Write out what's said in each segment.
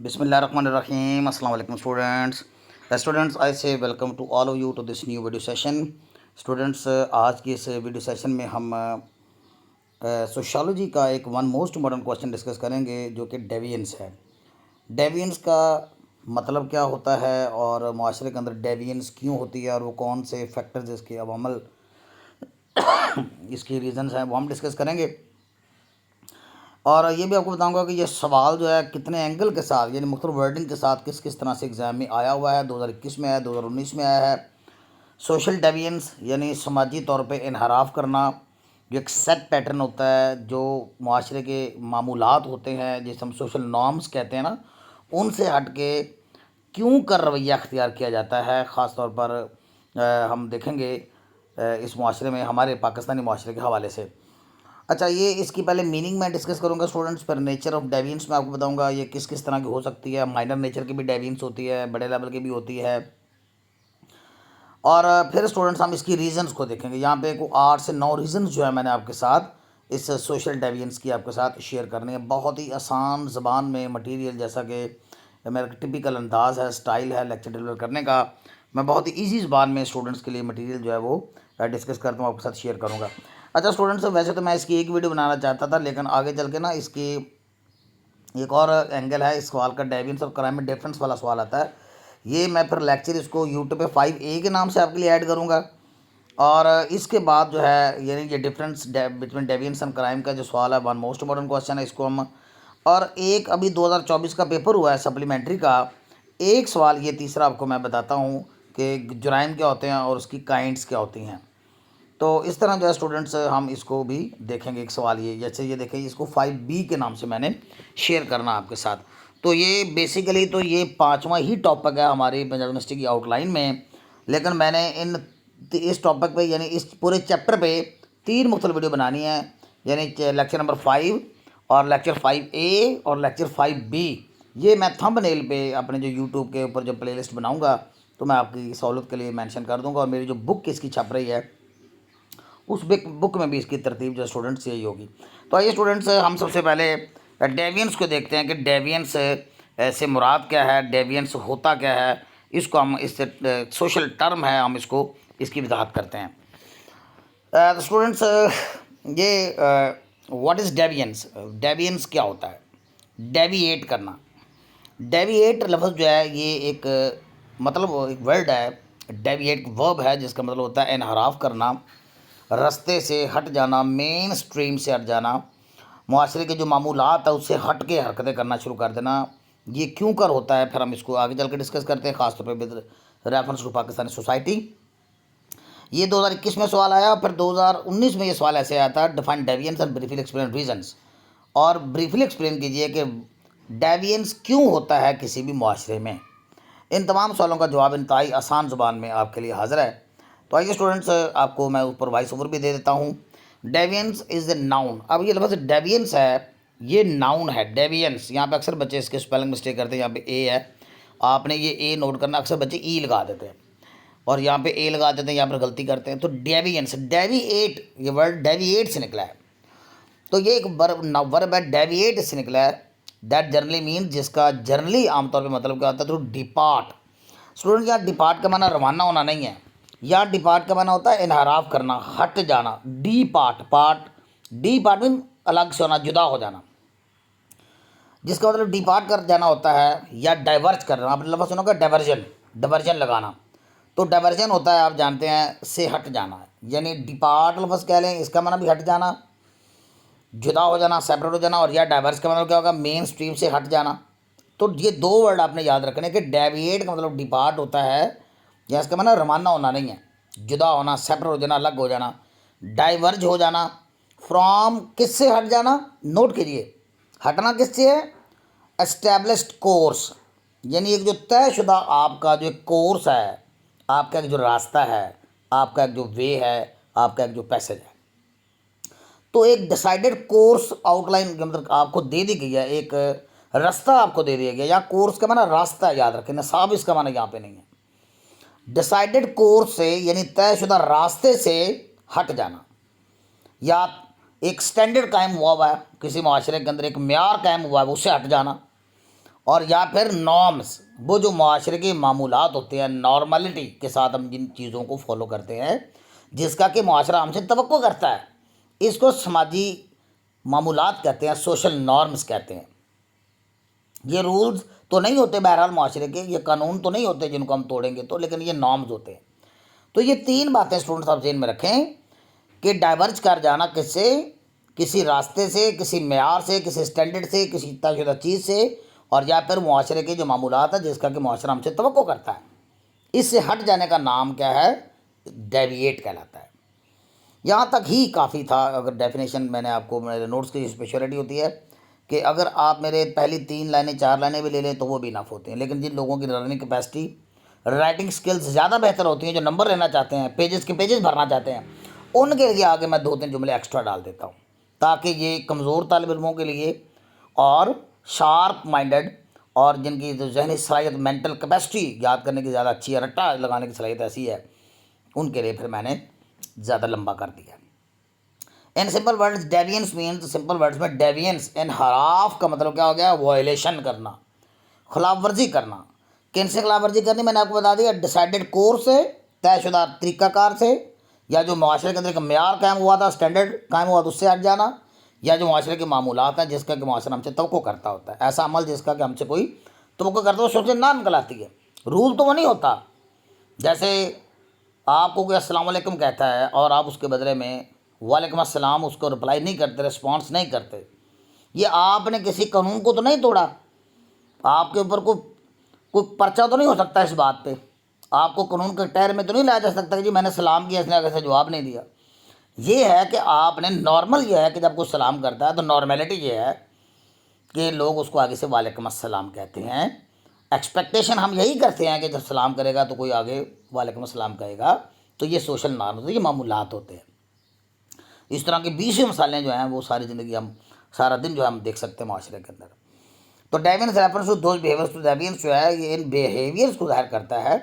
Bismillahirrahmanirrahim. Assalamu alaikum students. Students, I say welcome to all of you to this new video session. Students, आज की इस video session में हम sociology का एक one most important question discuss करेंगे जो कि डेविएंस है। डेविएंस का मतलब क्या होता है और माशरे के अंदर डेविएंस क्यों होती है और वो कौन से फैक्टर्स इसके अवामल इसके रीज़न्स हैं वो हम डिस्कस करेंगे। और ये भी आपको बताऊंगा कि ये सवाल जो है कितने एंगल के साथ यानी मुख्तलिफ वर्डिंग के साथ किस किस तरह से एग्ज़ाम में आया हुआ है। 2021 में आया, 2019 में आया है। सोशल डेविएंस यानी समाजी तौर पे इनहराफ करना, जो एक सेट पैटर्न होता है, जो माशरे के मामूलात होते हैं जिसे हम सोशल नॉर्म्स कहते हैं ना, उनसे हट के क्यों कर रवैया अख्तियार किया जाता है। ख़ास तौर पर हम देखेंगे इस माशरे में हमारे पाकिस्तानी माशरे के हवाले से। अच्छा, ये इसकी पहले मीनिंग मैं डिस्कस करूंगा स्टूडेंट्स, पर नेचर ऑफ डेविएंस मैं आपको बताऊंगा ये किस किस तरह की हो सकती है। माइनर नेचर की भी डेविएंस होती है, बड़े लेवल की भी होती है। और फिर स्टूडेंट्स हम इसकी रीजंस को देखेंगे। यहाँ पे को 8 से 9 रीजंस जो है मैंने आपके साथ इस सोशल डेविएंस की आपके साथ शेयर करनी है। बहुत ही आसान ज़बान में मटीरियल, जैसा कि मेरा टिपिकल अंदाज है, स्टाइल है लेक्चर डिलीवर करने का। मैं बहुत ही ईजी ज़बान में स्टूडेंट्स के लिए मटीरियल जो है वो डिस्कस करता हूँ, आपके साथ शेयर करूँगा। अच्छा स्टूडेंट्स, वैसे तो मैं इसकी एक वीडियो बनाना चाहता था, लेकिन आगे चल के ना इसकी एक और एंगल है इस सवाल का, डेविएंस और क्राइम में डिफरेंस वाला सवाल आता है। ये मैं फिर लेक्चर इसको यूट्यूब पे 5A के नाम से आपके लिए ऐड करूँगा। और इसके बाद जो है यानी ये डिफरेंस बिटवीन डेविएंस एंड क्राइम का जो सवाल है, वन मोस्ट इम्पॉर्टेंट क्वेश्चन है, इसको हम। और एक अभी 2024 का पेपर हुआ है सप्लीमेंट्री का, एक सवाल ये तीसरा आपको मैं बताता हूँ कि जुराइम क्या होते हैं और उसकी काइंड्स क्या होती हैं। तो इस तरह जो है स्टूडेंट्स हम इसको भी देखेंगे। एक सवाल ये, जैसे ये देखें, इसको 5B के नाम से मैंने शेयर करना आपके साथ। तो ये बेसिकली तो ये 5वां ही टॉपिक है हमारी पंजाब यूनिवर्सिटी की आउटलाइन में, लेकिन मैंने इस टॉपिक पे यानी इस पूरे चैप्टर पे 3 मुख्तलिफ वीडियो बनानी है, यानी लेक्चर नंबर 5 और लेक्चर 5A और लेक्चर 5B। ये मैं थंबनेल पे अपने जो यूट्यूब के ऊपर जो प्लेलिस्ट बनाऊँगा तो मैं आपकी सहूलत के लिए मेंशन कर दूँगा। और मेरी जो बुक इसकी छप रही है उस बुक में भी इसकी तरतीब जो स्टूडेंट्स यही होगी। तो आइए स्टूडेंट्स, हम सबसे पहले डेविएंस को देखते हैं कि डेविएंस से मुराद क्या है, डेविएंस होता क्या है। इसको हम इससे सोशल टर्म है, हम इसको इसकी वजाहत करते हैं। तो स्टूडेंट्स, ये व्हाट इज़ डेविएंस, डेविएंस क्या होता है। डेविएट करना, डेविएट लफ्ज़ जो है ये एक मतलब एक वर्ड है। डेविएट वर्ब है जिसका मतलब होता है इनहराफ करना, रास्ते से हट जाना, मेन स्ट्रीम से हट जाना, मुआशरे के जो मामूलात है उससे हट के हरकतें करना शुरू कर देना। ये क्यों कर होता है फिर हम इसको आगे चल के डिस्कस करते हैं, ख़ासतौर पर with reference to Pakistani society. ये 2021 में सवाल आया, फिर 2019 में ये सवाल ऐसे आया था, define deviance and briefly explain reasons. और ब्रीफली एक्सप्लेन कीजिए कि डेविएंस क्यों होता है किसी भी मुआशरे में। इन तमाम सवालों का जवाब इंतहाई आसान ज़ुबान में आपके लिए हाजिर है। तो आइए स्टूडेंट्स, आपको मैं ऊपर वॉइस ओवर भी दे देता हूँ। डेविएंस इज़ ए नाउन। अब ये लफ्ज़ डेविएंस है, ये नाउन है। डेविएंस, यहाँ पे अक्सर बच्चे इसके स्पेलिंग मिस्टेक करते हैं। यहाँ पे ए है, आपने ये ए नोट करना, अक्सर बच्चे ई लगा देते हैं और यहाँ पे ए लगा देते हैं, यहाँ पर गलती करते हैं। तो डेविएंस, डेविएट, ये वर्ड डेविएट से निकला है। तो ये एक वर्ब है, डेविएट से निकला है। दैट जनरली मीन, जिसका जनरली आमतौर पे मतलब क्या होता है, तो डिपार्ट। स्टूडेंट, यहाँ डिपार्ट का माना रवाना होना नहीं है, यहाँ डिपार्ट का माना होता है इनहराफ करना, हट जाना। डी पार्ट मीन अलग से होना, जुदा हो जाना, जिसका मतलब डिपार्ट कर जाना होता है, या डाइवर्ज करना। आपने लफ्ज़ सुना होगा डाइवर्जन, डाइवर्जन लगाना। तो डाइवर्जन होता है, आप जानते हैं, से हट जाना। यानी डिपार्ट लफ्ज़ कह लें, इसका माना भी हट जाना, जुदा हो जाना, सेपरेट हो जाना। और या डाइवर्स का मतलब क्या होगा, मेन स्ट्रीम से हट जाना। तो ये 2 वर्ड आपने याद रखने कि डेविएट का मतलब डिपार्ट होता है, या इसका मतलब रवाना होना नहीं है, जुदा होना, सेपरेट हो जाना, अलग हो जाना। डाइवर्ज हो जाना, फ्रॉम, किससे हट जाना, नोट कीजिए, हटना किससे है, एस्टेब्लिश्ड कोर्स, यानी एक जो तयशुदा आपका जो एक कोर्स है, आपका एक जो रास्ता है, आपका एक जो वे है, आपका एक जो पैसेज है। तो एक डिसाइडेड कोर्स आउटलाइन मतलब आपको दे दी गई है, एक रास्ता आपको दे दिया गया। या कोर्स का माना रास्ता है, याद रखें, नसाब इसका माना यहाँ पे नहीं है। डिसाइडेड कोर्स से यानी तयशुदा रास्ते से हट जाना, या एक स्टैंडर्ड कायम हुआ हुआ है किसी माशरे के अंदर, एक म्यार कायम हुआ है, उससे हट जाना। और या फिर नॉर्म्स, वो जो माशरे के मामूलात होते हैं, नॉर्मलिटी के साथ हम जिन चीज़ों को फॉलो करते हैं जिसका कि माशरा हमसे तवक्को करता है, इसको समाजी मामूलात कहते हैं, सोशल नॉर्म्स कहते हैं। ये रूल्स तो नहीं होते बहरहाल माशरे के, ये कानून तो नहीं होते जिनको हम तोड़ेंगे तो, लेकिन ये नॉर्म्स होते हैं। तो ये तीन बातें स्टूडेंट्स आप जेन में रखें कि डाइवर्ज कर जाना किससे, किसी रास्ते से, किसी मेयार से, किसी स्टैंडर्ड से, किसी तयशुदा चीज़ से, और या फिर मुआशरे के जो मामूलात है जिसका कि मुआशरा हमसे तवक्को करता है, इससे हट जाने का नाम क्या है, डेविएट कहलाता है। यहाँ तक ही काफ़ी था। अगर डेफिनेशन मैंने आपको, मेरे नोट्स की स्पेशलिटी होती है कि अगर आप मेरे पहली 3 लाइनें 4 लाइनें भी ले लें तो वो भी इनफ होते हैं, लेकिन जिन लोगों की लर्निंग कैपेसिटी, राइटिंग स्किल्स ज़्यादा बेहतर होती हैं, जो नंबर लेना चाहते हैं, पेजेस के पेजेस भरना चाहते हैं, उनके लिए आगे मैं 2-3 जुमले एक्स्ट्रा डाल देता हूँ, ताकि ये कमज़ोर तालिब इल्मों के लिए और शार्प माइंडेड और जिनकी जो जहनी सलाहियत, मेंटल कैपेसिटी याद करने की ज़्यादा अच्छी है, रट्टा लगाने की सलाहियत ऐसी है, उनके लिए फिर मैंने ज़्यादा लंबा कर दिया। In simple words deviance means, simple words में डेविएंस, इनहराफ का मतलब क्या हो गया, वायलेशन करना, खिलाफ वर्जी करना। किन से खिलाफ वर्जी करनी, मैंने आपको बता दिया, डिसाइडेड कोर्स से, तयशुदा तरीक़ाकार से, या जो माशरे के अंदर एक मेयार कायम हुआ था, स्टैंडर्ड कायम हुआ था, उससे हट जाना, या जो माशरे के मामूलात हैं जिसका कि माशरा हमसे तवक्को करता होता है, ऐसा अमल जिसका कि हमसे कोई तवक्को करता है, सोचने ना निकल आती है। रूल तो वो नहीं होता, जैसे आपको कोई अस्सलाम वालेकुम कहता है और आप उसके बदले में वालेकुम अस्सलाम उसको रिप्लाई नहीं करते, रिस्पॉन्स नहीं करते, ये आपने किसी कानून को तो नहीं तोड़ा, आपके ऊपर कोई पर्चा तो नहीं हो सकता इस बात पे, आपको कानून के टैर में तो नहीं लाया जा सकता कि जी मैंने सलाम किया, इसने कैसे जवाब नहीं दिया। ये है कि आपने नॉर्मल, ये है कि जब कोई सलाम करता है तो नॉर्मेलिटी ये है कि लोग उसको आगे से वालेकुम अस्सलाम कहते हैं। एक्सपेक्टेशन हम यही करते हैं कि जब सलाम करेगा तो कोई आगे वालेकुम अस्सलाम कहेगा, तो ये सोशल नॉर्म होते हैं, ये मामूलात होते हैं। इस तरह की 20 मिसालें जो हैं वो सारी ज़िंदगी हम, सारा दिन जो है हम देख सकते हैं माशरे के अंदर। तो deviance reference to those behaviours, to deviance जो है ये इन बिहेवियर्स को ज़ाहिर करता है,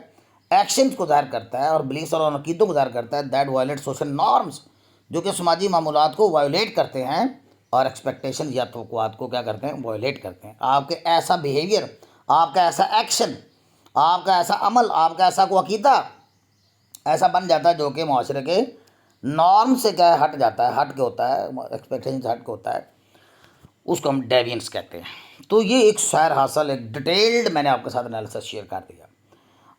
एक्शंस को ज़ाहिर करता है और बिलीफ्स और अकीदों को ज़ाहिर करता है, दैट वायलेट सोशल नॉर्म्स, जो कि समाजी मामूलात को वायोलेट करते हैं और एक्सपेक्टेशन या तवक्कुआत को क्या करते हैं, वायोलेट करते हैं। आपके ऐसा बिहेवियर, आपका ऐसा एक्शन, आपका ऐसा अमल, आपका ऐसा कोई अकीदा ऐसा बन जाता है जो कि माशरे के नॉर्म से क्या है, हट जाता है, हट के होता है, एक्सपेक्टेशन से हट के होता है, उसको हम डेविएंस कहते हैं। तो ये एक सैर हासिल, एक डिटेल्ड मैंने आपके साथ एनालिसिस शेयर कर दिया।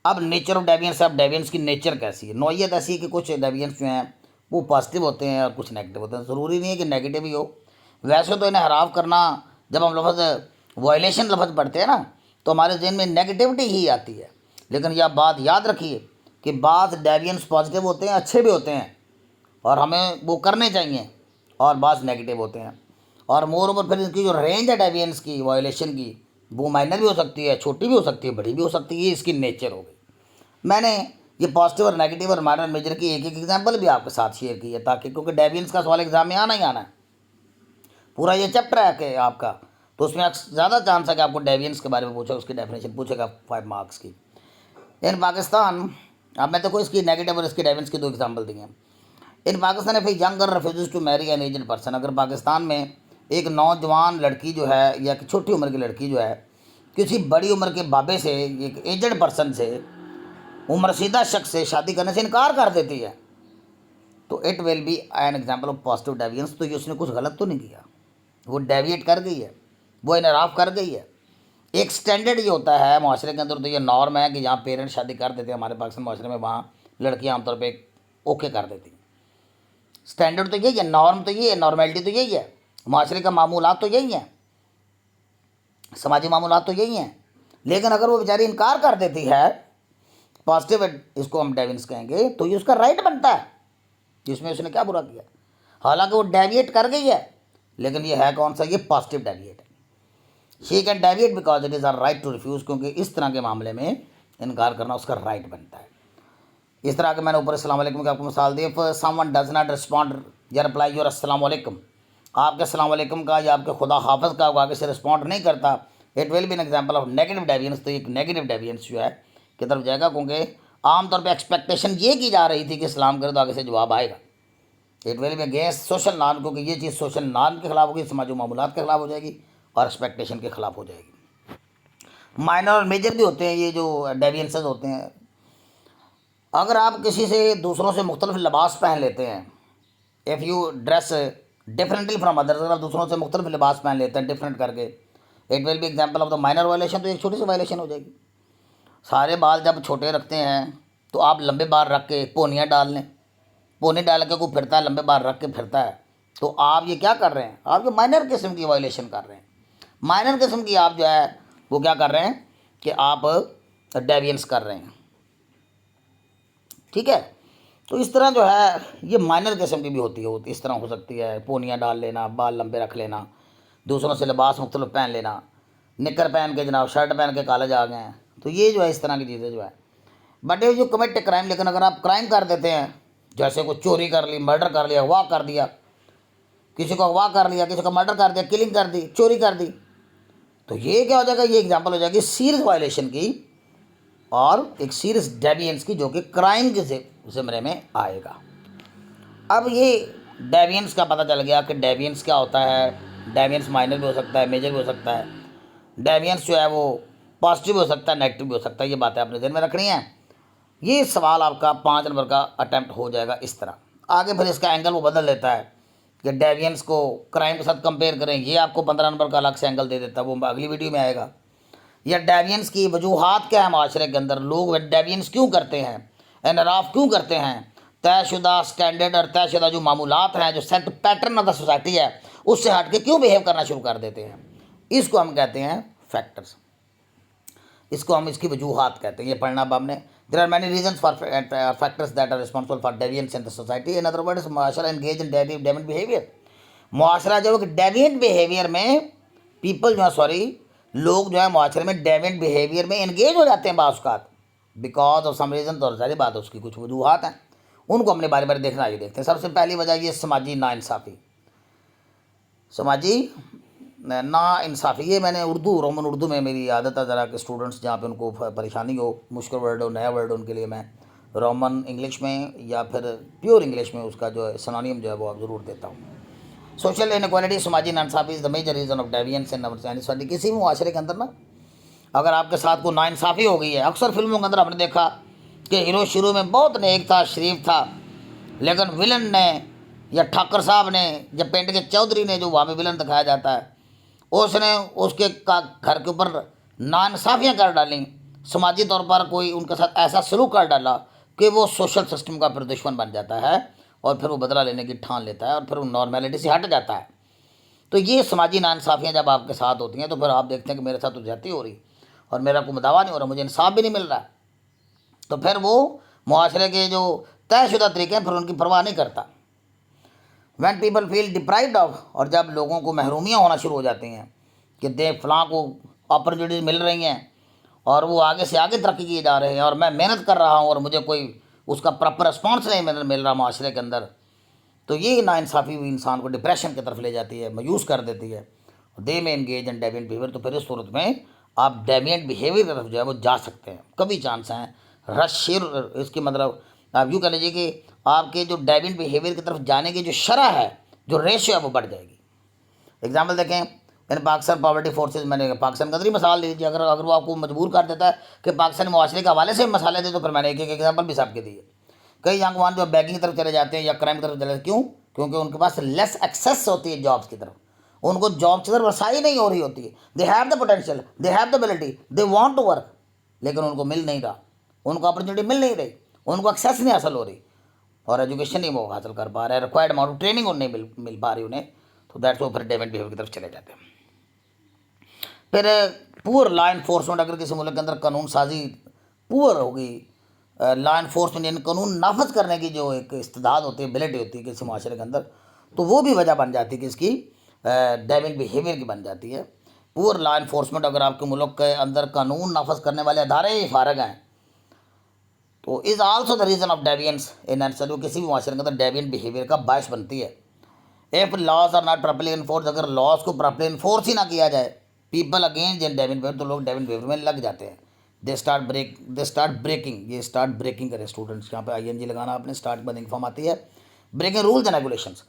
अब नेचर ऑफ डेविएंस, अब डेविएंस की नेचर कैसी है, नौइयत ऐसी है कि कुछ डेविएंस जो हैं वो पॉजिटिव होते हैं और कुछ नेगेटिव होते हैं, ज़रूरी नहीं है कि नेगेटिव ही हो। वैसे तो इन्हें हराव करना, जब हम लफ्ज़ वायलेशन लफ्ज़ पढ़ते हैं ना तो हमारे जहन में नेगेटिविटी ही आती है, लेकिन यह बात याद रखिए कि बाज़ डेविएंस पॉजिटिव होते हैं, अच्छे भी होते हैं और हमें वो करने चाहिए, और बाज़ नेगेटिव होते हैं। और मोर ओवर फिर इसकी जो रेंज है डेविएंस की, वायलेशन की, वो माइनर भी हो सकती है, छोटी भी हो सकती है, बड़ी भी हो सकती है, ये इसकी नेचर हो गई। मैंने ये पॉजिटिव और नेगेटिव और माइनर मेजर की एक एक एग्जांपल भी आपके साथ शेयर की है, ताकि, क्योंकि डेविएंस का सवाल एग्जाम में आना ही आना है, पूरा ये चैप्टर है कि आपका, तो उसमें ज़्यादा चांस है कि आपको डेविएंस के बारे में पूछे, उसकी डेफिनेशन पूछेगा 5 मार्क्स की। इन पाकिस्तान, अब मैं देखो इसकी नेगेटिव और इसकी डेविएंस की 2 एग्जाम्पल दिए हैं। In Pakistan if young girl refuses to marry an aged person, अगर पाकिस्तान में एक नौजवान लड़की जो है या छोटी उम्र की लड़की जो है किसी बड़ी उम्र के बाबे से, एक एजड पर्सन से, उम्रसीदा शख्स से शादी करने से इनकार कर देती है, तो it will be an example of positive deviance. तो ये उसने कुछ गलत तो नहीं किया, वो डेविएट कर गई है, वो इनराफ कर गई है। एक स्टैंडर्ड ये होता है माशरे के अंदर, तो ये नॉर्म है कि जहाँ पेरेंट्स शादी कर देते हैं हमारे पाकिस्तान माशरे में, वहाँ लड़कियाँ आमतौर पर ओके कर देती हैं। स्टैंडर्ड तो यही है, नॉर्म तो यही है, नॉर्मेलिटी तो यही है, माशरे का मामूलात तो यही है, समाजी मामूलात तो यही हैं। लेकिन अगर वो बेचारी इनकार कर देती है, पॉजिटिव इसको हम डेविएंस कहेंगे, तो ये उसका राइट बनता है, जिसमें उसने क्या बुरा किया, हालांकि वो डेविएट कर गई है, लेकिन ये है कौन सा, ये पॉजिटिव डेविएट है। She can deviate because it is her right to refuse, क्योंकि इस तरह के मामले में इनकार करना उसका राइट बनता है। इस तरह के मैंने ऊपर अस्सलाम वालेकुम की आपको मिसाल दी। If someone does not respond या रिप्लाई योर अस्सलाम वालेकुम, आपके अस्सलाम वालेकुम का या आपके खुदा हाफ़िज़ का आगे से रिस्पॉन्ड नहीं करता, it will be an example of negative deviance. तो एक नेगेटिव डेविएंस जो है की तरफ जाएगा, क्योंकि आमतौर पर एक्सपेक्टेशन ये की जा रही थी कि सलाम करे तो आगे से जवाब आएगा। It will be against social norm, क्योंकि ये चीज़ सोशल नॉर्म के खिलाफ होगी, समाजी मामूलात के खिलाफ हो जाएगी और एक्सपेक्टेशन के खिलाफ हो जाएगी। माइनर और मेजर भी होते हैं ये जो डेविएंसेस होते हैं। अगर आप किसी से दूसरों से मुख्तलिफ लिबास पहन लेते हैं, if you dress differently from others, अगर आप दूसरों से मुख्तलिफ लिबास पहन लेते हैं डिफरेंट करके, it will B example of the minor violation. तो एक छोटी सी वायलेशन हो जाएगी। सारे बाल जब छोटे रखते हैं तो आप लंबे बाल रख के पोनियाँ डाल लें, पोनी डाल के कोई फिरता है, लंबे बाल रख के फिरता है, तो आप ये क्या कर रहे हैं? आप ये माइनर किस्म की वायलेशन कर रहे हैं। माइनर किस्म की आप जो है वो क्या कर रहे हैं कि आप डेविएंस कर रहे हैं। ठीक है, तो इस तरह जो है ये माइनर किस्म की भी होती है, इस तरह हो सकती है। पोनियाँ डाल लेना, बाल लंबे रख लेना, दूसरों से लिबास मुख्तलिफ पहन लेना, निकर पहन के जनाब शर्ट पहन के कॉलेज आ गए हैं, तो ये जो है इस तरह की चीज़ें जो है। बट ये जो कमिट ए क्राइम, लेकिन अगर आप क्राइम कर देते हैं, जैसे कोई चोरी कर ली, मर्डर कर लिया, अगवा कर दिया, किसी को अगवा कर लिया, किसी को मर्डर कर दिया, किलिंग कर दी, चोरी कर दी, तो ये क्या हो जाएगा? ये एग्जाम्पल हो जाएगी सीरियस वायलेशन की और एक सीरियस डेविएंस की, जो कि क्राइम के ज़िम्मे में आएगा। अब ये डेविएंस का पता चल गया कि डेविएंस क्या होता है। डेविएंस माइनर भी हो सकता है, मेजर भी हो सकता है। डेविएंस जो है वो पॉजिटिव भी हो सकता है, नेगेटिव भी हो सकता है। ये बातें आपने ध्यान में रखनी है। ये सवाल आपका 5 नंबर का अटैम्प्ट हो जाएगा इस तरह। आगे फिर इसका एंगल वो बदल देता है कि डेविएंस को क्राइम के साथ कंपेयर करें, ये आपको 15 नंबर का अलग से एंगल दे देता है, वो अगली वीडियो में आएगा। या डेविएंस की वजूहात क्या है माशरे के अंदर, लोग डेविएंस क्यों करते हैं, एनराफ क्यों करते हैं, तयशुदा स्टैंडर्ड और तयशुदा जो मामूलात हैं, जो set pattern of the society है, उससे हट के क्यों बिहेव करना शुरू कर देते हैं, इसको हम कहते हैं फैक्टर्स। इसको हम इसकी वजूहात कहते हैं। ये पढ़ना अब हमने। There are many reasons for factors that are responsible for deviance in the society. In other words, मुआशरा एंगेज इन डेविएंट बिहेवियर। मुआशरा जो है डेविएंट बिहेवियर में, पीपल जो है लोग जो है मुआशरे में डेविएंट बिहेवियर में एंगेज हो जाते हैं बाज़ बिकॉज ऑफ सम रीज़न। तो सारी बात उसकी कुछ वजूहात हैं, उनको हमने बारी बारी देखना। ये देखते हैं। सबसे पहली वजह ये समाजी नाइंसाफ़ी, समाजी नाइंसाफ़ी। ये मैंने रोमन उर्दू में मेरी आदत है ज़रा कि स्टूडेंट्स जहाँ पे उनको परेशानी हो, मुश्किल वर्ड हो, नया वर्ड हो, उनके लिए मैं रोमन इंग्लिश में या फिर प्योर इंग्लिश में उसका जो है सिनोनिम जो है वो ज़रूर देता हूँ। सोशल इनइक्वालिटी, समाजी नाइंसाफ़ी is the major reason of deviance in our society. किसी भी मुआशरे के अंदर ना अगर आपके साथ कोई नाइंसाफ़ी हो गई है, अक्सर फिल्मों के अंदर हमने देखा कि हीरो शुरू में बहुत नेक था, शरीफ था, लेकिन विलन ने या ठाकर साहब ने या पेंट के चौधरी ने, जो वहाँ पे विलन दिखाया जाता है, उसने उसके घर के ऊपर नाइंसाफ़ियाँ कर डाली, समाजी तौर पर कोई उनके साथ ऐसा सलूक कर डाला कि वो सोशल सिस्टम का फिर दुश्मन बन जाता है और फिर वो बदला लेने की ठान लेता है और फिर वो नॉर्मेलिटी से हट जाता है। तो ये समाजी नाइंसाफ़ियाँ जब आपके साथ होती हैं तो फिर आप देखते हैं कि मेरे साथ तो ज्यादती हो रही और मेरा कोई दावा नहीं हो रहा, मुझे इंसाफ भी नहीं मिल रहा, तो फिर वो मुआशरे के जो तयशुदा तरीके हैं फिर उनकी परवाह नहीं करता। When people feel deprived of, और जब लोगों को महरूमियाँ होना शुरू हो जाती हैं कि देख फलां को अपॉर्चुनिटीज़ मिल रही हैं और वो आगे से आगे तरक्की किए जा रहे हैं और मैं मेहनत कर रहा हूँ और मुझे कोई उसका प्रॉपर रिस्पॉन्स नहीं मिल रहा माशरे के अंदर, तो ये नाइंसाफ़ी भी इंसान को डिप्रेशन की तरफ ले जाती है, मायूस कर देती है। दे में एंगेज इन डेविएंट बिहेवियर। तो फिर इस सूरत में आप डेविएंट बिहेवियर की तरफ जो है वो जा सकते हैं, कभी चांस हैं रश। इसकी मतलब आप यूँ कह लीजिए कि आपके जो डेविएंट बिहेवियर की तरफ जाने की जो शरह है, जो रेशियो है, वो बढ़ जाएगी। एग्जाम्पल देखें, मैंने पाकिस्तान पॉवर्टी फोर्सेज, मैंने पाकिस्तान कदरी मिसाल लीजिए। अगर वो आपको मजबूर कर देता है कि पाकिस्तानी मुआशरे के हवाले से मसाले दे, तो फिर मैंने एक एक एग्जाम्पल भी साहब के दिए। कई नौजवान जो बैगिंग की तरफ चले जाते हैं या क्राइम की तरफ चले जाते हैं, क्यों? क्योंकि उनके पास लेस एक्सेस होती है जॉब्स की तरफ, उनको जॉब की तरफ रसाई नहीं हो रही होती है। They have the potential, they have the ability, they want to work, लेकिन उनको मिल नहीं रहा, उनको अपॉर्चुनिटी मिल नहीं रही, उनको एक्सेस नहीं हासिल हो रही और एजुकेशन नहीं वो हासिल कर पा रहे हैं, रिक्वायर्ड अमाउंट ऑफ ट्रेनिंग नहीं मिल पा रही उन्हें, तो दैट्स वो फिर डेविएंट बिहेवियर की तरफ चले जाते हैं। फिर पुअर लॉ इन्फोर्समेंट, अगर किसी मुल्क के अंदर कानून साजी पुअर होगी, लॉ इन्फोर्समेंट यानी कानून नाफज करने की जो एक इस्तेदाद होती है, एबिलिटी होती है किसी माशरे के अंदर, तो वो भी वजह बन जाती है कि इसकी डेविएंट बिहेवियर की बन जाती है। पुअर लॉ इन्फोर्समेंट, अगर आपके मुल्क के अंदर कानून नाफज करने वाले अदारे ही फारग हैं, तो is also the reason of deviance in and जो किसी भी माशरे के अंदर डेविएंट बिहेवियर का बायस बनती है। If laws are not properly enforce, अगर लॉज को प्रॉपर्ली इन्फोर्स ही ना किया जाए, people against in deviant behaviour, तो लोग डेविएंट बिहेवियर में लग जाते हैं। दे स्टार्ट ब्रेकिंग, ये स्टार्ट ब्रेकिंग करें स्टूडेंट्स, यहाँ पे ING लगाना आपने, स्टार्ट बंदिंग फॉर्म आती है, ब्रेकिंग रूल्स एंड रेगुलेशंस।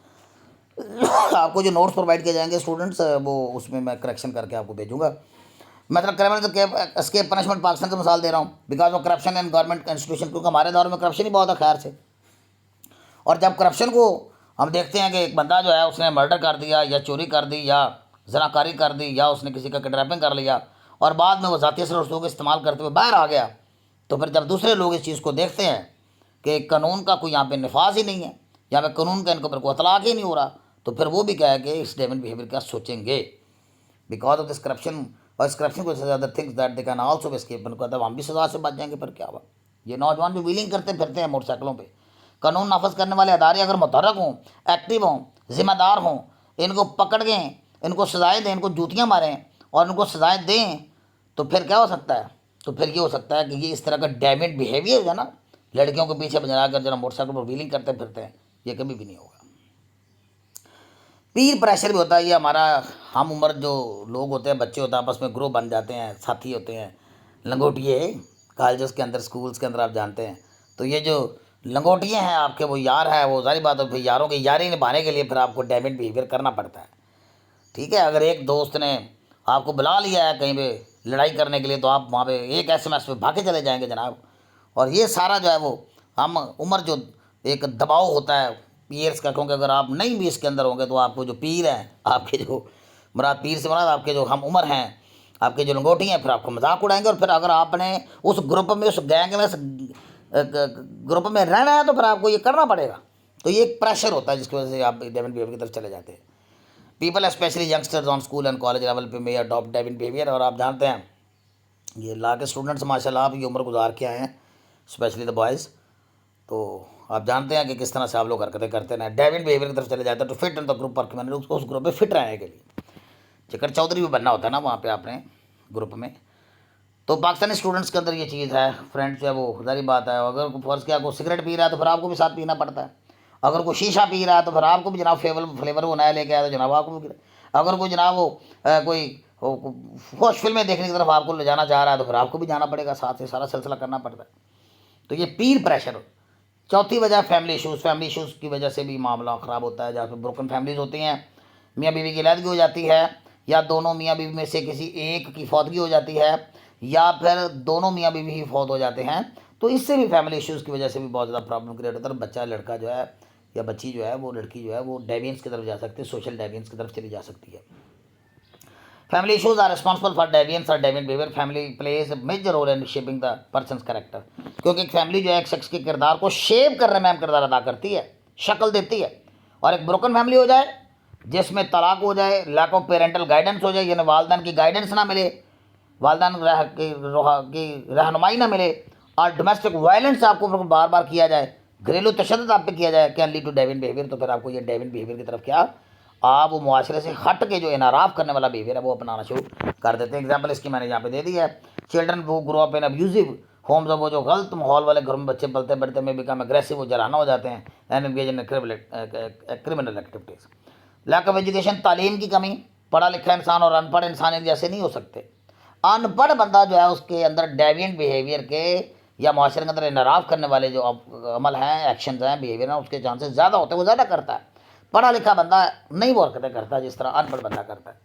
आपको जो नोट्स प्रोवाइड किए जाएंगे स्टूडेंट्स, वो उसमें मैं करेक्शन करके आपको भेजूँगा। मतलब क्रिमिनल एस्केप पनिशमेंट पाकिस्तान से मिसाल दे रहा हूँ, because of corruption and government institution, क्योंकि हमारे दौर में करप्शन ही बहुत है खैर से। और जब करप्शन को हम देखते हैं कि एक बंदा जो है उसने मर्डर कर दिया या चोरी कर दी या जनाकारी कर दी या उसने किसी का किडनैपिंग कर लिया और बाद में वो ज़ाती सरसों का इस्तेमाल करते हुए बाहर आ गया, तो फिर जब दूसरे लोग इस चीज़ को देखते हैं कि कानून का कोई यहाँ पे नफाज ही नहीं है, यहाँ पे कानून का इनके ऊपर कोई इतलाक ही नहीं हो रहा, तो फिर वो भी क्या है कि इस डेविएंट बिहेवियर का सोचेंगे बिकॉज ऑफ दिस करप्शन। और इस करप्शन को other things that they can also escape, मतलब हम भी सजा से बच जाएंगे। फिर क्या हुआ, ये नौजवान भी व्हीलिंग करते फिरते हैं मोटरसाइकिलों पे। कानून नाफज करने वाले अदारे अगर मुतहरक हों, एक्टिव हों, जिम्मेदार हों, इनको पकड़ के इनको सजाएँ दें, इनको जूतियाँ मारें और इनको सजाएँ दें, तो फिर क्या हो सकता है, तो फिर ये हो सकता है कि ये इस तरह का डेविएंट बिहेवियर है ना, लड़कियों के पीछे बनाकर जरा मोटरसाइकिल पर व्हीलिंग करते फिरते हैं, ये कभी भी नहीं होगा। पीर प्रेशर भी होता है, ये हमारा हम उम्र जो लोग होते हैं, बच्चे होते हैं, आपस में ग्रुप बन जाते हैं, साथी होते हैं, लंगोटिए कॉलेज के अंदर, स्कूल्स के अंदर आप जानते हैं। तो ये जो लंगोटिए हैं आपके, वो यार है, वो सारी बात है, फिर यारों की यारी निभाने के लिए फिर आपको डेविएंट बिहेवियर करना पड़ता है। ठीक है, अगर एक दोस्त ने आपको बुला लिया है कहीं पे लड़ाई करने के लिए, तो आप वहाँ पे एक SMS पे भागे चले जाएंगे जनाब। और ये सारा जो है वो हम उम्र जो एक दबाव होता है पीयर्स का, क्योंकि अगर आप नहीं भी इसके अंदर होंगे तो आपको जो पीर हैं, आपके जो मुराद पीर से मुराद आपके जो हम उम्र हैं, आपके जो लंगोटी हैं, फिर आपको मजाक उड़ाएंगे। और फिर अगर आपने उस ग्रुप में, उस गैंग में, उस ग्रुप में रहना है, तो फिर आपको ये करना पड़ेगा। तो ये एक प्रेशर होता है जिसकी वजह से आप डेविएंट बिहेवियर की तरफ चले जाते हैं। People specially youngsters on school and college level पे मे अडॉप्ट डेविएंट बिहेवियर। और आप जानते हैं ये लॉ के स्टूडेंट्स माशाल्लाह आप ये उम्र गुजार के आए हैं, स्पेशली द बॉयज़, तो आप जानते हैं कि किस तरह से आप लोग हरकतें करते हैं, डेविएंट बिहेवियर की तरफ चले जाते हैं। तो fit in the group work, मैंने उस ग्रुप में फिट रहने के लिए चिकर चौधरी भी बनना होता है ना वहाँ पे आपने ग्रुप में। तो पाकिस्तानी स्टूडेंट्स के अंदर ये चीज़ है, फ्रेंड्स जो है वो जारी बात है। अगर फर्ज किया कोई सिगरेट पी रहा है तो फिर आपको भी साथ पीना पड़ता है। अगर कोई शीशा पी रहा है तो फिर आपको भी जनाब फ्लेवर वो नया लेके आया तो जनाब आपको भी। अगर कोई जनाब वो कोई फौश फिल्में देखने की तरफ आपको ले जाना चाह रहा है तो फिर आपको भी जाना पड़ेगा, साथ से सारा सिलसिला करना पड़ता है। तो ये पीर प्रेशर। चौथी वजह फैमिली इशूज़ की वजह से भी मामला ख़राब होता है, जहाँ पे ब्रोकन फैमिलीज होती हैं, मियाँ बीवी की अलहदगी हो जाती है, या दोनों मियाँ बीवी में से किसी एक की फौतगी हो जाती है, या फिर दोनों मियाँ बीवी ही फौत हो जाते हैं। तो इससे भी फैमिली इश्यूज़ की वजह से भी बहुत ज़्यादा प्रॉब्लम क्रिएट होता है। बच्चा लड़का जो है या बच्ची जो है वो लड़की जो है वो डेविएंस की तरफ जा सकती है, सोशल डेविएंस की तरफ चली जा सकती है। Family issues are responsible for deviance और deviant behaviour. Family plays major role in shaping the person's character, क्योंकि एक फैमिली जो है एक शख्स के किरदार को शेप करने में अहम किरदार अदा करती है, शक्ल देती है। और एक ब्रोकन फैमिली हो जाए जिसमें तलाक हो जाए, लैक ऑफ पेरेंटल गाइडेंस हो जाए, यानी वालदैन की गाइडेंस ना मिले, वालदैन की रहनुमाई ना मिले, और डोमेस्टिक वायलेंस आपको बार बार किया जाए, घरेलू तशद्दुद आप पे किया जाए, can lead to deviant behaviour. तो फिर आपको ये डेविएंट बिहेवियर की तरफ क्या आप वो मुआशरे से हट के जो इनराफ करने वाला बिहेवियर है वो अपनाना शुरू कर देते हैं। एग्जाम्पल इसकी मैंने यहाँ पे दे दी है। चिल्ड्रन वो grow up in abusive homes, वो जो गलत माहौल वाले घर में बच्चे पलते बढ़ते में बिकम एग्रेसिव, वो जराना हो जाते हैं, and engage in criminal activities. Lack of education, तालीम की कमी। पढ़ा लिखा इंसान और अनपढ़ इंसान एक जैसे नहीं हो सकते। अनपढ़ बंदा जो है उसके अंदर डेविएंट बिहेवियर के या माशरे के अंदर इनराफ करने वाले जो अमल हैं, एक्शन हैं, बिहेवियर हैं, उसके चांसेस ज़्यादा होते हैं, वो ज़्यादा करता है। पढ़ा लिखा बंदा नहीं वो हरकतें करता जिस तरह अनपढ़ बंदा करता है।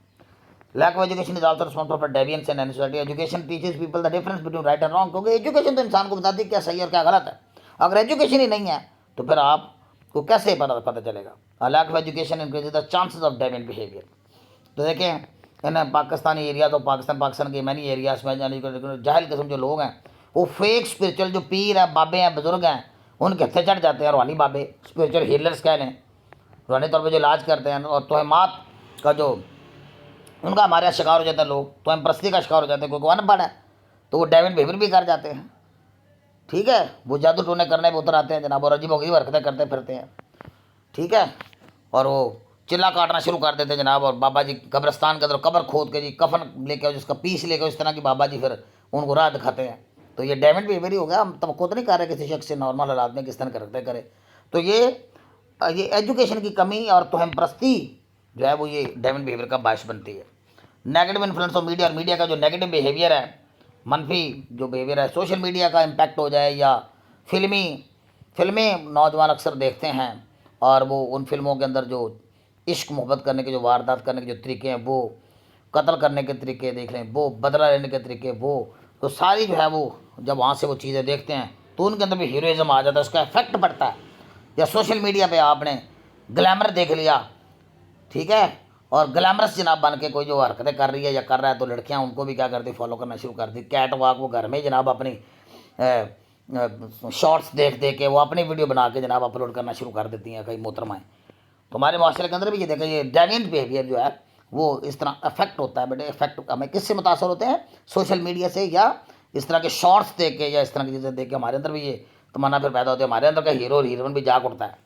Lack of education is also responsible for deviance in society. Education teaches people the difference between right and wrong, क्योंकि एजुकेशन तो इंसान को बताती है क्या सही और क्या गलत है। अगर एजुकेशन ही नहीं है तो फिर आपको कैसे पता चलेगा। Lack of education increase the chances of deviant behaviour. तो देखें इन पाकिस्तानी एरिया, तो पाकिस्तान के मैनी एरियाज में जाहिल किस्म जो लोग हैं वो फेक स्पिरिचुअल जो पीर हैं, बाबे हैं, बुजुर्ग हैं, उनके हत्थे चढ़ जाते हैं। रूहानी बाबे, स्पिरिचुअल हीलर्स कह लें, रूहानी तौर पर जो इलाज करते हैं, और तोहमात का जो उनका हमारे यहाँ शिकार हो जाता है लोग, तोहम परस्ती का शिकार हो जाते हैं, क्योंकि अनपढ़ है तो वो डेविएंट बिहेवियर भी कर जाते हैं। ठीक है, वो जादू टोने करने में उतर आते हैं जनाब, और अजीब हरकतें करते फिरते हैं। ठीक है, और वो चिल्ला काटना शुरू कर देते हैं जनाब, और बाबा जी कब्रस्तान के अंदर कब्र खोद के जी कफन लेके जिसका पीस लेके इस तरह की बाबा जी फिर उनको राह दिखाते हैं। तो ये डेविएंट बिहेवियर ही हो गया। हम तो नहीं कर रहे किसी शख्स से नॉर्मल हालात में किस तरह करते करे। तो ये एजुकेशन की कमी और तोहम परस्ती जो है वो ये डेविएंट बिहेवियर का बायस बनती है। नेगेटिव इन्फ्लुएंस ऑफ मीडिया, और मीडिया का जो नेगेटिव बिहेवियर है, मनफी जो बिहेवियर है, सोशल मीडिया का इम्पैक्ट हो जाए, या फिल्में नौजवान अक्सर देखते हैं, और वो उन फिल्मों के अंदर जो इश्क मोहब्बत करने के, जो वारदात करने के जो तरीके हैं, वो कत्ल करने के तरीके देख लें, वो बदला लेने के तरीके, वो तो सारी जो है वो जब वहाँ से वो चीज़ें देखते हैं तो उनके अंदर भी हीरोइज्म आ जाता है, उसका इफेक्ट पड़ता है। या सोशल मीडिया पे आपने ग्लैमर देख लिया, ठीक है, और ग्लैमरस जनाब बन के कोई जो हरकतें कर रही है या कर रहा है तो लड़कियां उनको भी क्या करती, फॉलो करना शुरू कर दी। कैट वॉक वो घर में जनाब अपनी शॉर्ट्स देख दे के वो अपनी वीडियो बना के जनाब अपलोड करना शुरू कर देती हैं कई मोहतरमाएँ। तो हमारे माशरे के अंदर भी ये देखा, ये डेविएंट बिहेवियर जो है वो इस तरह अफेक्ट होता है। बेटे इफेक्ट हमें किससे मुतासर होते हैं? सोशल मीडिया से, या इस तरह के शॉर्ट्स देख के या इस तरह की चीज़ें देख के हमारे अंदर भी ये तमन्ना फिर पैदा होती है, हमारे अंदर का हीरो और हीरोइन भी जाग उठता है।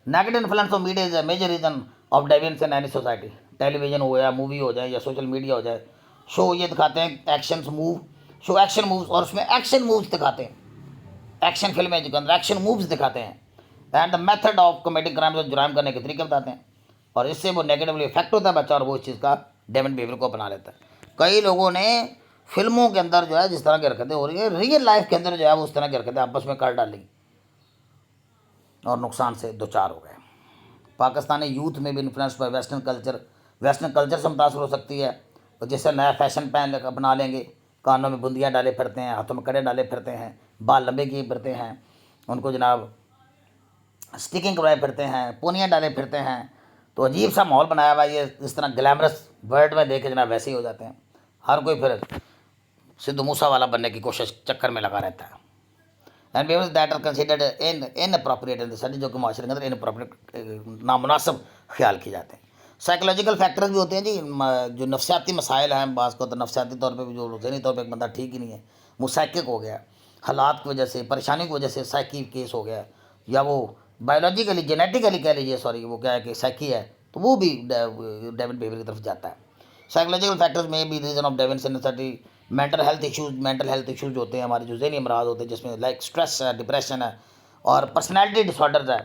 Negative influence of media is a major reason of deviance in any society. Television हो या मूवी हो जाए या सोशल मीडिया हो जाए, शो ये दिखाते हैं action move, show action moves, और उसमें एक्शन मूव्स दिखाते हैं, एक्शन फिल्में जो अंदर एक्शन मूव्स दिखाते हैं, and the method of committing crime, जुराइम करने के तरीके बताते हैं, और इससे वो नेगेटिवली इफेक्ट होता है बच्चा और वो इस चीज़ का डेविएंट बिहेवियर को अपना लेता है। कई लोगों ने फिल्मों के अंदर जो है जिस तरह की हरकतें हो रही है, रियल लाइफ के अंदर जो है वो उस तरह की हरकतें आपस में कर डाली और नुकसान से दो चार हो गए। पाकिस्तानी यूथ में भी इन्फ्लुएंस बाय वेस्टर्न कल्चर से मुतासर हो सकती है, और जैसे नया फैशन पहन अपना लेंगे, कानों में बुंदियाँ डाले फिरते हैं, हाथों में कड़े डाले फिरते हैं, बाल लंबे किए फिरते हैं, उनको जनाब स्टिकिंग करवाए फिरते हैं, पोनियाँ डाले फिरते हैं, तो अजीब सा माहौल बनाया हुआ ये इस तरह ग्लैमरस वर्ल्ड में देखे जनाब वैसे ही हो जाते हैं। हर कोई फिर सिद्धू मूसा वाला बनने की कोशिश चक्कर में लगा रहता है। And behaviours that are considered inappropriate in this, जो कि माशरे के अंदर इनअप्रोप्रिएट नामुनासिब ख्याल किए जाते हैं। साइकोलॉजिकल फैक्टर्स भी होते हैं जी, जो नफसियाती मसाइल हैं, बाज़ को तो नफसियाती तौर पे भी, जो ज़हनी तौर पे एक बंदा ठीक ही नहीं है, वो साइकिक हो गया, हालात की वजह से, परेशानी की वजह से साइकी केस हो गया, या वो बायोलॉजिकली जेनेटिकली कह लीजिए, सॉरी वो क्या है कि साइकी है, तो वो भी डेविएंट बिहेवियर की तरफ जाता है। साइकोलॉजिकल फैक्टर्स में भी reason of deviance in mental health issues होते हैं, हमारे जो ज़हनी अमराज होते हैं जिसमें लाइक स्ट्रेस है, डिप्रेशन है और पर्सनैलिटी डिसऑर्डर्स है,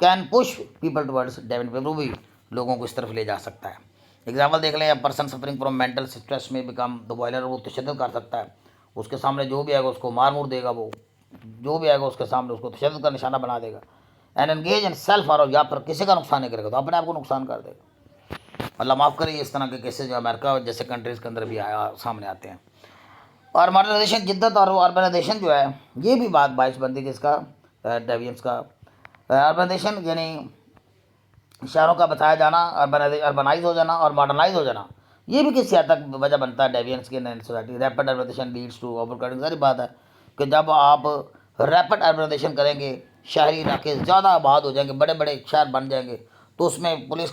can push people towards deviant behaviour, वो भी लोगों को इस तरफ ले जा सकता है। एग्जाम्पल देख लें, person suffering from mental stress में बिकम द वायलर, वो तशद्दुद कर सकता है, उसके सामने जो भी आएगा उसको मार मूर देगा, वो जो भी आएगा उसके सामने उसको तशद्दुद का निशाना बना देगा। And engage in self harm, या फिर किसी का नुकसान नहीं करेगा तो अपने आप को नुकसान कर देगा। अल्लाह माफ़ करे, इस तरह के केसेज जो अमेरिका जैसे कंट्रीज़ के अंदर भी सामने आते हैं। और मॉडर्नाइजेशन, जिद्दत और अर्बनाइजेशन जो है, ये भी बात बाइस बनती है इसका डेविएंस का। अर्बनाइजेशन यानी शहरों का बसाया जाना, अर्बनाइज हो जाना और मॉडर्नाइज हो जाना, ये भी किसी हद तक वजह बनता है डेविएंस की नई society. Rapid urbanisation leads to overcrowding, सारी बात है कि जब आप रैपिड अर्बनाइजेशन करेंगे, शहरी इलाके ज़्यादा आबाद हो जाएंगे, बड़े बड़े शहर बन जाएंगे, तो उसमें पुलिस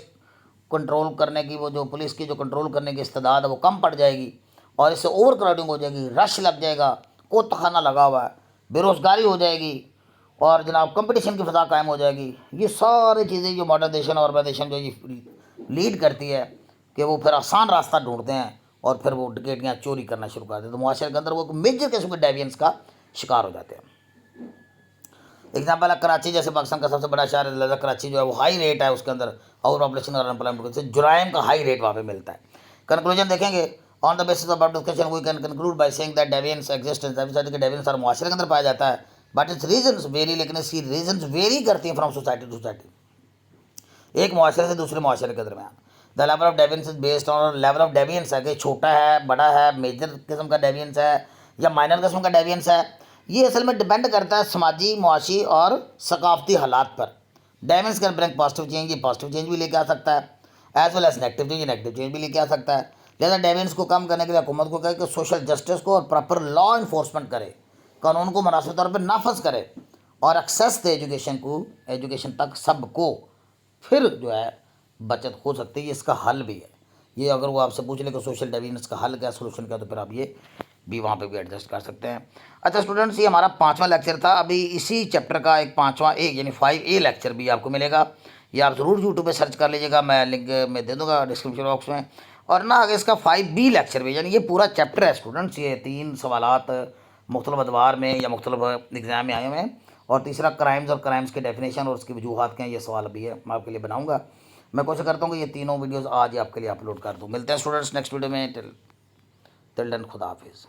कंट्रोल करने की, वो जो पुलिस की जो कंट्रोल करने की इस्तेदाद है वो कम पड़ जाएगी, और इससे ओवर क्राउडिंग हो जाएगी, रश लग जाएगा, कोतखाना लगा हुआ है, बेरोज़गारी हो जाएगी, और जनाब कंपटीशन की फ़ज़ा कायम हो जाएगी। ये सारी चीज़ें जो मॉडर्नाइजेशन और अर्बनाइजेशन जो ये लीड करती है कि वो फिर आसान रास्ता ढूंढते हैं और फिर वो डकैतियाँ चोरी करना शुरू कर देते हैं, तो मुआशरे के अंदर वो मेजर किस्म के डेविएंस का शिकार हो जाते हैं। एग्जाम्पल है कराची जैसे पाकिस्तान का सबसे बड़ा शहर है, कराची जो है वो हाई रेट है, उसके अंदर ओवर पॉपुलेशन और अनएम्प्लॉयमेंट से जुराइम का हाई रेट वहाँ पे मिलता है। कंक्लूजन देखेंगे, on the basis of discussion we can conclude by saying that deviance exist in society, के डेविएंस और मुआशरे के अंदर पाया जाता है, बट इट्स रीजंस वेरी, लेकिन इसकी रीजंस वेरी करती हैं फ्रॉम सोसाइटी टू सोसाइटी, एक मुआशरे से दूसरे मुआशरे के दरमियान। The level of deviance is based on level of deviance है कि छोटा है, बड़ा है, मेजर किस्म का डेविएंस है या माइनर किस्म का डेविएंस है, ये असल में डिपेंड करता है समाजी, मुआशी और सकाफती हालात पर। Deviance can bring positive change, ये पॉजिटिव चेंज भी लेके आ सकता है, as well as negative change भी लेके आ सकता है। लिहाजा डेविएंस को कम करने के लिए हुकूमत को कहे कि सोशल जस्टिस को और प्रॉपर लॉ इन्फोर्समेंट करे, कानून को मुनासिब तौर पर नाफज करे और एक्सेस दे एजुकेशन तक सबको, फिर जो है बचत हो सकती है। इसका हल भी है ये, अगर वो आपसे पूछ ले कि सोशल डेविएंस का हल क्या, सोल्यूशन क्या, तो फिर आप ये भी वहाँ पे भी एडजस्ट कर सकते हैं। अच्छा स्टूडेंट्स, ये हमारा 5वां लेक्चर था। अभी इसी चैप्टर का एक 5वां ए यानी 5A लेक्चर भी आपको मिलेगा, ये आप ज़रूर यूट्यूब पे सर्च कर लीजिएगा, मैं लिंक में दे दूँगा डिस्क्रिप्शन बॉक्स में। और ना आगे इसका 5B लेक्चर भी, यानी ये पूरा चैप्टर है स्टूडेंट्स, ये 3 सवालात मुख्तलिफ अदवार में या मुख्तलिफ एग्ज़ाम में आए हुए हैं, और तीसरा क्राइम्स और क्राइम्स के डेफिनेशन और उसकी वजूहात के हैं, ये सवाल भी है, मैं आपके लिए बनाऊँगा। मैं कोशिश करता हूँ कि ये तीनों वीडियोज़ आज ही आपके लिए अपलोड कर दूँ। मिलते हैं स्टूडेंट्स नेक्स्ट वीडियो में, टिल देन खुदा हाफिज़।